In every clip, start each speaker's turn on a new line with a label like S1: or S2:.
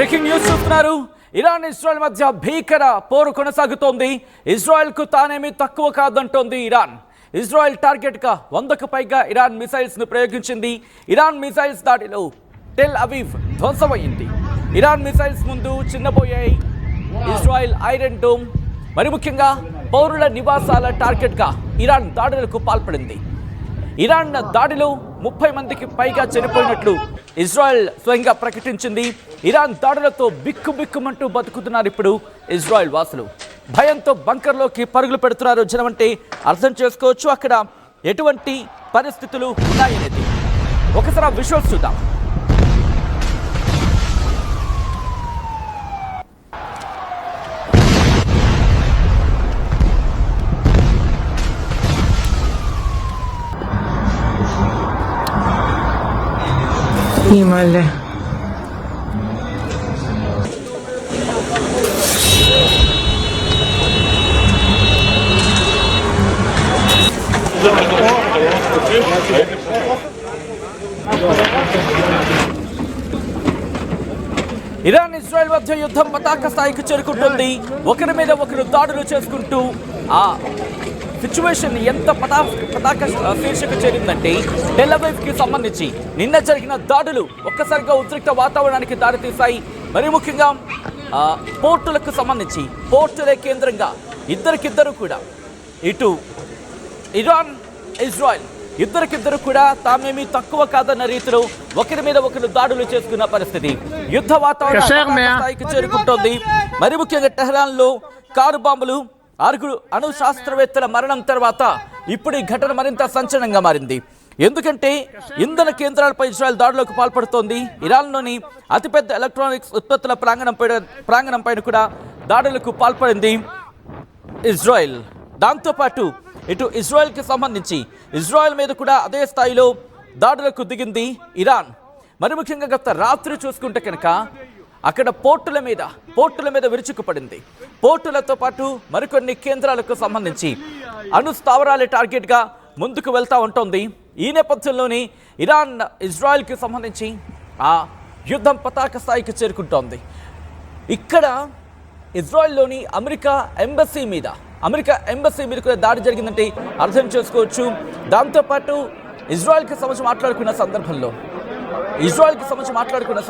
S1: Breaking news చూస్తున్నారు. Iran Israel మధ్య భీకర పోరు కొనసాగుతోంది. ఇజ్రాయెల్కు తానేమీ తక్కువ కాదంటోంది ఇరాన్. ఇజ్రాయెల్ టార్గెట్గా 100కు పైగా ఇరాన్ మిసైల్స్ను ప్రయోగించింది. ఇరాన్ మిసైల్స్ దాడిలో టెల్ అవీవ్ ధ్వంసమైంది. ఇరాన్ మిసైల్స్ ముందు చిన్నపోయాయి. ఇజ్రాయెల్ ఐరన్ డోమ్ మరి ముఖ్యంగా పౌరుల నివాసాల టార్గెట్గా ఇరాన్ దాడులకు పాల్పడింది. ఇరాన్ దాడిలో 30 మందికి పైగా చనిపోయినట్లు ఇజ్రాయెల్ స్వయంగా ప్రకటించింది. ఇరాన్ దాడులతో బిక్కుబిక్కుమంటూ బతుకుతున్నారు ఇప్పుడు ఇజ్రాయెల్ వాసులు. భయంతో బంకర్లోకి పరుగులు పెడుతున్నారు జనం అంటే అర్థం చేసుకోవచ్చు అక్కడ ఎటువంటి పరిస్థితులు ఉన్నాయనేది. ఒకసారి ఆ విజువల్స్ చూద్దాం.
S2: Male.
S1: ఇరాన్ ఇజ్రాయెల్ మధ్య యుద్ధం పతాక స్థాయికి చేరుకుంటుంది. ఒకరి మీద ఒకరు దాడులు చేసుకుంటూ ఆ సిచ్యువేషన్ ఎంత పతాక శీర్షకు చేరిందంటే టెల్ అవీవ్కి సంబంధించి నిన్న జరిగిన దాడులు ఒక్కసారిగా ఉద్రిక్త వాతావరణానికి దారితీశాయి. మరి ముఖ్యంగా పోర్టులకు సంబంధించి పోర్టులే కేంద్రంగా ఇద్దరికిద్దరు కూడా ఇటు ఇరాన్ ఇజ్రాయెల్ ఇద్దరికిద్దరు కూడా తామేమీ తక్కువ కాదన్న రీతిలో ఒకరి మీద ఒకరు దాడులు చేసుకున్న పరిస్థితి. యుద్ధ వాతావరణం స్థాయికి చేరుకుంటోంది. మరి ముఖ్యంగా టెహ్రాన్లో కారు బాంబులు, 6 అణు శాస్త్రవేత్తల మరణం తర్వాత ఇప్పుడు ఈ ఘటన మరింత సంచలనంగా మారింది. ఎందుకంటే ఇంధన కేంద్రాలపై ఇజ్రాయెల్ దాడులకు పాల్పడుతోంది. ఇరాన్లోని అతిపెద్ద ఎలక్ట్రానిక్స్ ఉత్పత్తుల ప్రాంగణం పైన కూడా దాడులకు పాల్పడింది ఇజ్రాయెల్. దాంతోపాటు ఇటు ఇజ్రాయెల్కి సంబంధించి ఇజ్రాయెల్ మీద కూడా అదే స్థాయిలో దాడులకు దిగింది ఇరాన్. మరి ముఖ్యంగా గత రాత్రి చూసుకుంటే కనుక అక్కడ పోర్టుల మీద విరుచుకుపడింది. పోర్టులతో పాటు మరికొన్ని కేంద్రాలకు సంబంధించి అణు స్థావరాల టార్గెట్గా ముందుకు వెళ్తూ ఉంటుంది. ఈ నేపథ్యంలోని ఇరాన్ ఇజ్రాయెల్కి సంబంధించి ఆ యుద్ధం పతాక స్థాయికి చేరుకుంటోంది. ఇక్కడ ఇజ్రాయెల్లోని అమెరికా ఎంబసీ మీద కూడా దాడి జరిగిందంటే అర్థం చేసుకోవచ్చు. దాంతోపాటు ఇజ్రాయెల్కి సంబంధించి మాట్లాడుకున్న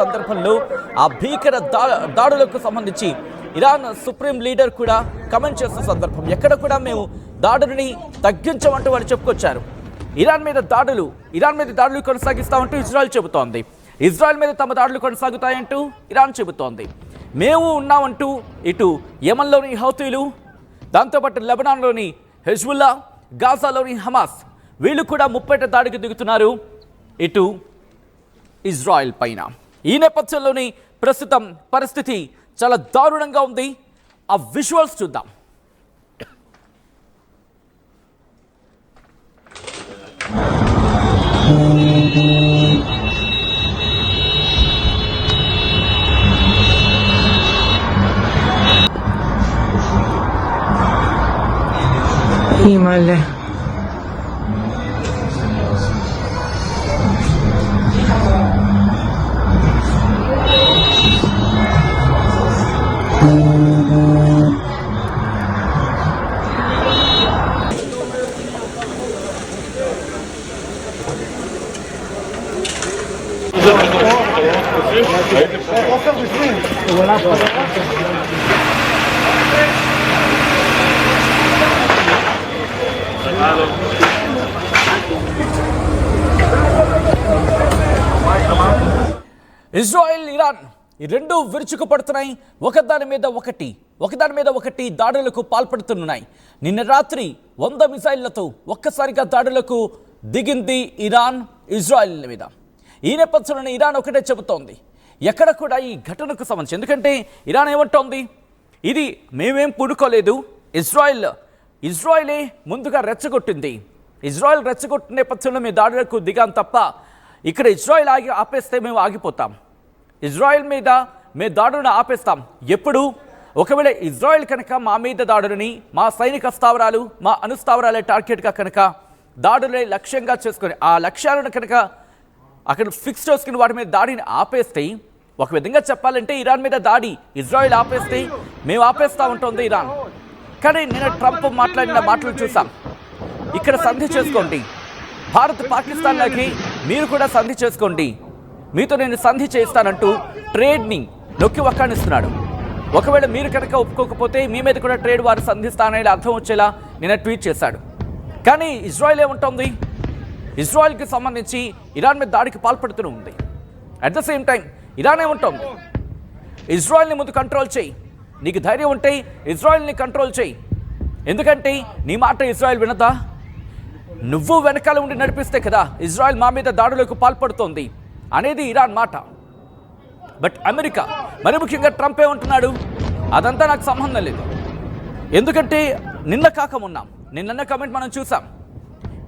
S1: సందర్భంలో ఆ భీకర దాడులకు సంబంధించి ఇరాన్ సుప్రీం లీడర్ కూడా కమెంట్ చేస్తున్న సందర్భం ఎక్కడ కూడా మేము దాడులని తగ్గించమంటూ వాళ్ళు చెప్పుకొచ్చారు. ఇరాన్ మీద దాడులు కొనసాగిస్తామంటూ ఇజ్రాయెల్ చెబుతోంది. ఇజ్రాయెల్ మీద తమ దాడులు కొనసాగుతాయంటూ ఇరాన్ చెబుతోంది. మేము ఉన్నామంటూ ఇటు యెమెన్లోని హౌతీలు, దాంతోపాటు లెబనాన్లోని హెజ్బుల్లా, గాజాలోని హమాస్ వీళ్ళు కూడా ముప్పేట దాడికి దిగుతున్నారు ఇటు ఇజ్రాయెల్ పైన. ఈ నేపథ్యంలోని ప్రస్తుతం పరిస్థితి చాలా దారుణంగా ఉంది. ఆ విజువల్స్ చూద్దాం.
S2: Male.
S1: ఇజ్రాయెల్ ఇరాన్ ఈ రెండు విరుచుకుపడుతున్నాయి. ఒకదాని మీద ఒకటి దాడులకు పాల్పడుతున్నాయి. నిన్న రాత్రి 100 మిసైళ్లతో ఒక్కసారిగా దాడులకు దిగింది ఇరాన్ ఇజ్రాయెల్ మీద. ఈ నేపథ్యంలో ఇరాన్ ఒకటే చెబుతోంది ఎక్కడ కూడా ఈ ఘటనకు సంబంధించి. ఎందుకంటే ఇరాన్ ఏమంటోంది, ఇది మేమేం పుడుకోలేదు, ఇజ్రాయెలే ముందుగా రెచ్చగొట్టింది. ఇజ్రాయెల్ రెచ్చగొట్టిన నేపథ్యంలో మేము దాడులకు దిగాం తప్ప ఇక్కడ ఇజ్రాయెల్ ఆపేస్తే మేము ఆగిపోతాం. ఇజ్రాయెల్ మీద మేము దాడులను ఆపేస్తాం. ఎప్పుడు ఒకవేళ ఇజ్రాయెల్ కనుక మా మీద దాడులని, మా సైనిక స్థావరాలు, మా అణుస్థావరాలే టార్గెట్గా కనుక దాడులే లక్ష్యంగా చేసుకొని ఆ లక్ష్యాలను కనుక అక్కడ ఫిక్స్ చేసుకుని వాటి మీద దాడిని ఆపేస్తే ఒక విధంగా చెప్పాలంటే ఇరాన్ మీద దాడి ఇజ్రాయెల్ ఆపేస్తే మేము ఆపేస్తూ ఉంటుంది ఇరాన్. కానీ నిన్న ట్రంప్ మాట్లాడిన మాటలు చూసాం. ఇక్కడ సంధి చేసుకోండి, భారత్ పాకిస్తాన్లకి మీరు కూడా సంధి చేసుకోండి, మీతో నేను సంధి చేస్తానంటూ ట్రేడ్ని నొక్కి వక్కాణిస్తున్నాడు. ఒకవేళ మీరు కనుక ఒప్పుకోకపోతే మీ మీద కూడా ట్రేడ్ వారు సంధిస్తానని అర్థం వచ్చేలా నిన్న ట్వీట్ చేశాడు. కానీ ఇజ్రాయెల్ ఏముంటుంది, ఇజ్రాయెల్కి సంబంధించి ఇరాన్ మీద దాడికి పాల్పడుతూనే ఉంది. At the same time Iran ఏముంటుంది, ఇజ్రాయెల్ని ముందు కంట్రోల్ చేయి, నీకు ధైర్యం ఉంటే ఇజ్రాయెల్ని కంట్రోల్ చేయి, ఎందుకంటే నీ మాట ఇజ్రాయెల్ వినదా, నువ్వు వెనకాల ఉండి నడిపిస్తే కదా ఇజ్రాయెల్ మా మీద దాడులకు పాల్పడుతోంది అనేది ఇరాన్ మాట. బట్ అమెరికా, మరి ముఖ్యంగా ట్రంప్ ఏమంటున్నాడు, అదంతా నాకు సంబంధం లేదు, ఎందుకంటే నిన్న కాకమున్నాం, నిన్న కమెంట్ మనం చూసాం,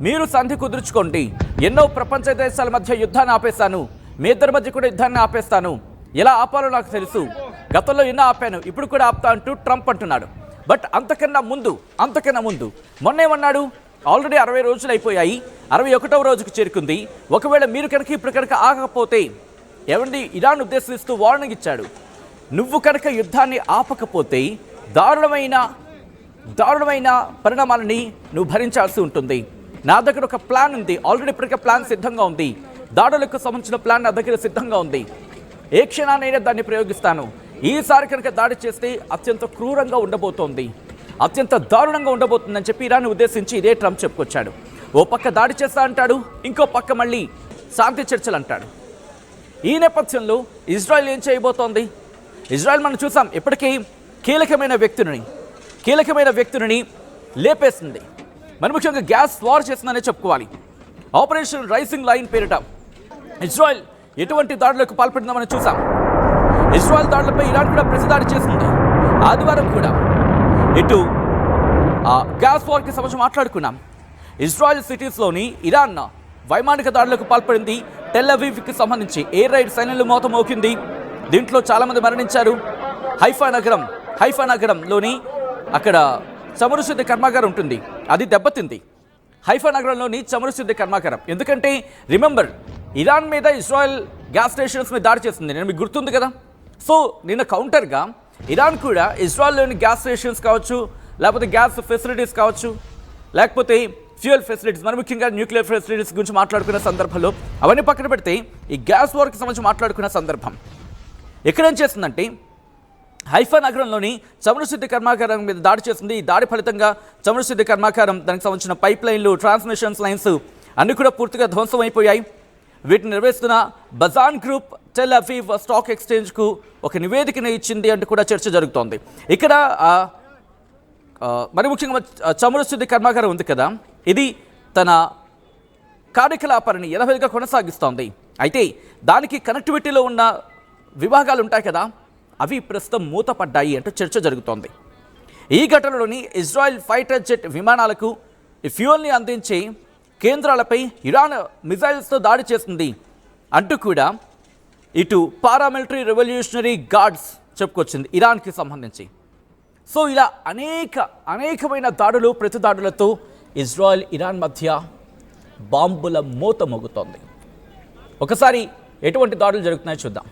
S1: మీరు సంధి కుదుర్చుకోండి, ఎన్నో ప్రపంచ దేశాల మధ్య యుద్ధాన్ని ఆపేస్తాను, మీ ఇద్దరి మధ్య కూడా యుద్ధాన్ని ఆపేస్తాను, ఎలా ఆపాలో నాకు తెలుసు, గతంలో ఎన్నో ఆపాను, ఇప్పుడు కూడా ఆపుతా అంటూ ట్రంప్ అంటున్నాడు. బట్ అంతకన్నా ముందు మొన్నేమన్నాడు, ఆల్రెడీ 60 రోజులు అయిపోయాయి, 61వ రోజుకు చేరుకుంది, ఒకవేళ మీరు కనుక ఇప్పుడు కనుక ఆగకపోతే ఏమండి ఇరాన్ ఉద్దేశిస్తూ వార్నింగ్ ఇచ్చాడు, నువ్వు కనుక యుద్ధాన్ని ఆపకపోతే దారుణమైన పరిణామాలని నువ్వు భరించాల్సి ఉంటుంది, నా దగ్గర ఒక ప్లాన్ ఉంది, ఆల్రెడీ ఇప్పటికే ప్లాన్ సిద్ధంగా ఉంది, దాడులకు సంబంధించిన ప్లాన్ నా దగ్గర సిద్ధంగా ఉంది, ఏ క్షణానైనా దాన్ని ప్రయోగిస్తాను, ఈసారి కనుక దాడి చేస్తే అత్యంత క్రూరంగా ఉండబోతోంది, అత్యంత దారుణంగా ఉండబోతుందని చెప్పి ఇరాన్ ఉద్దేశించి ఇదే ట్రంప్ చెప్పుకొచ్చాడు. ఓ పక్క దాడి చేస్తా అంటాడు, ఇంకో పక్క మళ్ళీ శాంతి చర్చలు అంటాడు. ఈ నేపథ్యంలో ఇజ్రాయెల్ ఏం చేయబోతోంది, ఇజ్రాయెల్ మనం చూసాం ఇప్పటికీ కీలకమైన వ్యక్తులని లేపేస్తుంది, మరి ముఖ్యంగా గ్యాస్ వార్ చేస్తుందనే చెప్పుకోవాలి. ఆపరేషన్ రైజింగ్ లైన్ పేరిట ఇజ్రాయెల్ ఎటువంటి దాడులకు పాల్పడిందామని చూసాం. ఇజ్రాయెల్ దాడులపై ఇరాన్ కూడా ప్రతిదాడి చేస్తుంది. ఆదివారం కూడా ఇటు గ్యాస్ వార్కి సంబంధించి మాట్లాడుకున్నాం. ఇజ్రాయెల్ సిటీస్లోని ఇరాన్ వైమానిక దాడులకు పాల్పడింది. టెల్ అవీవ్కి సంబంధించి ఎయిర్ రైడ్ సైన్యంలో మోత మోకింది, దీంట్లో చాలామంది మరణించారు. హైఫా నగరంలోని అక్కడ చమురు శుద్ధి కర్మాగారం ఉంటుంది, అది దెబ్బతింది. హైఫా నగరంలోని చమురు శుద్ధి కర్మాగారం, ఎందుకంటే రిమెంబర్ ఇరాన్ మీద ఇజ్రాయెల్ గ్యాస్ స్టేషన్స్ మీద దాడి చేస్తుంది, నేను మీకు గుర్తుంది కదా. సో నిన్న కౌంటర్గా ఇరాన్ కూడా ఇజ్రాయెల్లోని గ్యాస్ స్టేషన్స్ కావచ్చు, లేకపోతే గ్యాస్ ఫెసిలిటీస్ కావచ్చు, లేకపోతే ఫ్యూయల్ ఫెసిలిటీస్, మరి ముఖ్యంగా న్యూక్లియర్ ఫెసిలిటీస్ గురించి మాట్లాడుకున్న సందర్భంలో అవన్నీ పక్కన పెడితే ఈ గ్యాస్ వార్కి సంబంధించి మాట్లాడుకున్న సందర్భం ఎక్కడేం చేస్తుందంటే హైఫా నగరంలోని చమురు శుద్ధి కర్మాగారం మీద దాడి చేస్తుంది. ఈ దాడి ఫలితంగా చమురు శుద్ధి కర్మాగారం, దానికి సంబంధించిన పైప్ లైన్లు, ట్రాన్స్మిషన్ లైన్స్ అన్నీ కూడా పూర్తిగా ధ్వంసం అయిపోయాయి. వీటిని నిర్వహిస్తున్న బజాన్ గ్రూప్ టెల్ అవీవ్ స్టాక్ ఎక్స్చేంజ్కు ఒక నివేదికను ఇచ్చింది అంటూ కూడా చర్చ జరుగుతోంది. ఇక్కడ మరి ముఖ్యంగా చమురు శుద్ధి కర్మాగారం ఉంది కదా, ఇది తన కార్యకలాపాన్ని యథావిధిగా కొనసాగిస్తోంది. అయితే దానికి కనెక్టివిటీలో ఉన్న విభాగాలు ఉంటాయి కదా, అవి ప్రస్తుతం మూతపడ్డాయి అంటూ చర్చ జరుగుతోంది. ఈ ఘటనలోని ఇజ్రాయెల్ ఫైటర్ జెట్ విమానాలకు ఫ్యూయల్ని అందించే కేంద్రాలపై ఇరాన్ మిజైల్స్తో దాడి చేస్తుంది అంటూ కూడా ఇటు పారామిలిటరీ రెవల్యూషనరీ గార్డ్స్ చెప్పుకొచ్చింది ఇరాన్కి సంబంధించి. సో ఇలా అనేకమైన దాడులు, ప్రతి దాడులతో ఇజ్రాయెల్ ఇరాన్ మధ్య బాంబుల మోత మోగుతోంది. ఒకసారి ఎటువంటి దాడులు జరుగుతున్నాయో చూద్దాం.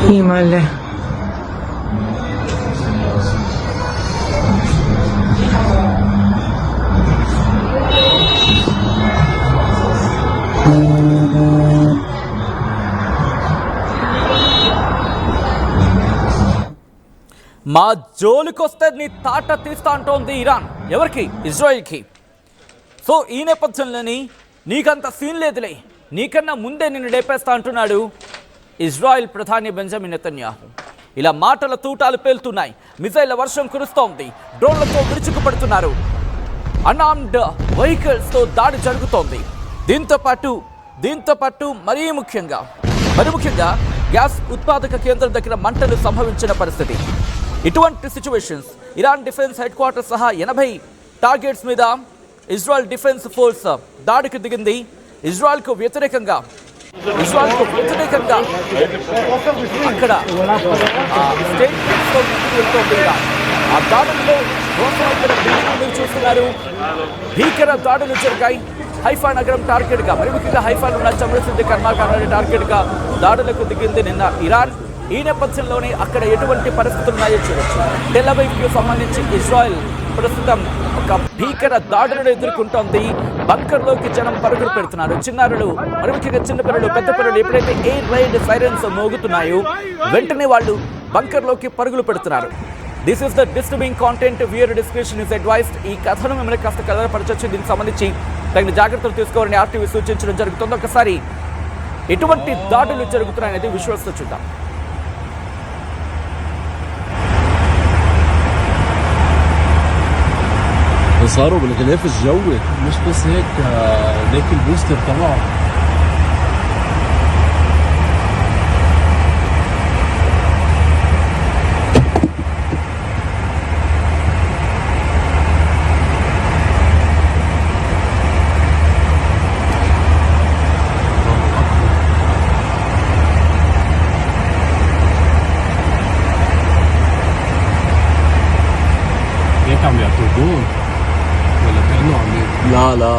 S2: Himalaya.
S1: మా జోలికొస్తే నీ తాట తీస్తా అంటోంది ఇరాన్. ఎవరికి? ఇజ్రాయెల్కి. సో ఈ నేపథ్యంలోని నీకంత సీన్ లేదులే, నీకన్నా ముందే నిన్ను లేపేస్తా అంటున్నాడు ఇజ్రాయెల్ ప్రధాని బెంజమిన్ నెతన్యాహు. ఇలా మాటల తూటాలు పేలుతున్నాయి, మిజైళ్ల వర్షం కురుస్తోంది, డ్రోన్లతో విరుచుకుపడుతున్నారు. అన్ఆర్మ్డ్ వెహికల్స్ తో దాడి జరుగుతోంది. దీంతో పాటు మరీ ముఖ్యంగా గ్యాస్ ఉత్పాదక కేంద్రం దగ్గర మంటలు సంభవించిన పరిస్థితి. ఇటువంటి situations Iran defence head quarter సహా 80 టార్గెట్స్ మీద ఇజ్రాయెల్ డిఫెన్స్ ఫోర్స్ దాడికి దిగింది. ఇజ్రాయెల్కు వ్యతిరేకంగా అక్కడ స్టేట్మెంట్స్తో వెళ్తోంది. ఆ దాడుల్లో మీరు చూస్తున్నారు, భీకర దాడులు జరిగాయి. హైఫా నగరం టార్గెట్గా, మరి ముఖ్యంగా హైఫాలో ఉన్న చమరసిద్ధి కర్మాగారాన్ని టార్గెట్గా దాడులకు దిగింది నిన్న ఇరాన్. ఈ నేపథ్యంలోనే అక్కడ ఎటువంటి పరిస్థితులు ఉన్నాయో చూడొచ్చు. టెల్ అవీవ్కు సంబంధించి ఇజ్రాయెల్ ప్రస్తుతం ఒక భీకర దాడులను ఎదుర్కొంటోంది. బంకర్లోకి జనం పరుగులు పెడుతున్నారు. చిన్నారులు, మరి ముఖ్యంగా చిన్నపిల్లలు, పెద్ద పిల్లలు ఎప్పుడైతే ఎయిర్ రైడ్ సైరన్స్ మోగుతున్నాయో వెంటనే వాళ్ళు బంకర్లోకి పరుగులు పెడుతున్నారు. This is the disturbing content, viewer description is advised. ఈ కథను మిమ్మల్ని కాస్త కలవరపరచొచ్చు. దీనికి సంబంధించి తగిన జాగ్రత్తలు తీసుకోవాలని ఆర్టీవీ సూచించడం జరుగుతుంది. ఒకసారి ఎటువంటి దాడులు జరుగుతున్నాయనేది విశ్వాసంతో చూద్దాం.
S3: صاروا بالغلاف الجوي، مش بس هيك ليك البوستر تبعه. هيك عم يعطوا جول ولا كأنه عم لا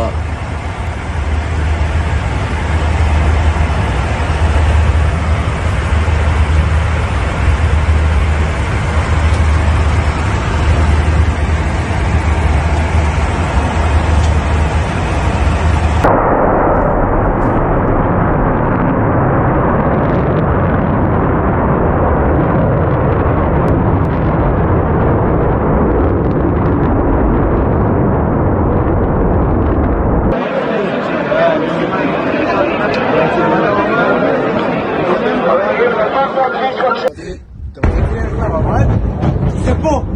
S4: C'est bon.